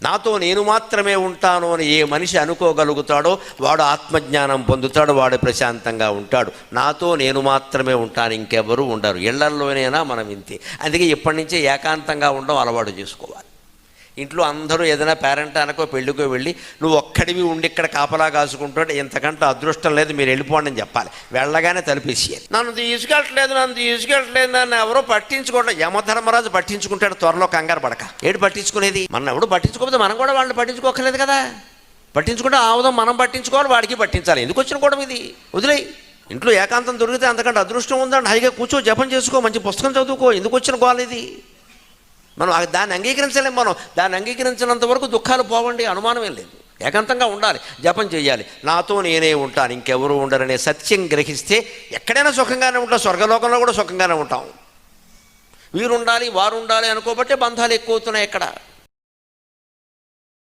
నాతో నేను మాత్రమే ఉంటాను అని ఏ మనిషి అనుకోగలుగుతాడో వాడు ఆత్మజ్ఞానం పొందుతాడు, వాడు ప్రశాంతంగా ఉంటాడు. నాతో నేను మాత్రమే ఉంటాను, ఇంకెవరూ ఉండరు. ఇళ్లల్లోనైనా మనం ఇంతే. అందుకే ఇప్పటి నుంచే ఏకాంతంగా ఉండడం అలవాటు చేసుకోవాలి. ఇంట్లో అందరూ ఏదైనా పేరెంట్ అనకో పెళ్ళికో వెళ్ళి నువ్వు ఒక్కడివి ఉండి ఇక్కడ కాపలా కాసుకుంటాడు, ఇంతకంటే అదృష్టం లేదు, మీరు వెళ్ళిపోండి అని చెప్పాలి. వెళ్ళగానే తలుపేసేయాలి. నన్ను తీసుకెళ్ళట్లేదు నన్ను ఎవరో పట్టించుకోవడం. యమధర్మరాజు పట్టించుకుంటాడు త్వరలో, కంగారు పడక. ఏడు పట్టించుకునేది? మనం ఎవడు పట్టించుకోకపోతే మనం కూడా వాళ్ళని పట్టించుకోకలేదు కదా. పట్టించుకుంటే ఆవుదాం మనం పట్టించుకోవాలి, వాడికి పట్టించాలి. ఎందుకు వచ్చిన కూడా ఇది వదిలేయి. ఇంట్లో ఏకాంతం దొరికితే అంతకంటే అదృష్టం ఉందండి. హాయిగా కూర్చో, జపం చేసుకో, మంచి పుస్తకం చదువుకో. ఎందుకు వచ్చిన గోల ఇది? మనం దాన్ని అంగీకరించలేం. మనం దాన్ని అంగీకరించినంత వరకు దుఃఖాలు పోవండి, అనుమానమేం లేదు. ఏకాంతంగా ఉండాలి, జపం చేయాలి. నాతో నేనే ఉంటాను, ఇంకెవరూ ఉండరనే సత్యం గ్రహిస్తే ఎక్కడైనా సుఖంగానే ఉంటాం. స్వర్గలోకంలో కూడా సుఖంగానే ఉంటాం. వీరుండాలి వారు ఉండాలి అనుకోబట్టే బంధాలు ఎక్కువ అవుతున్నాయి. ఎక్కడ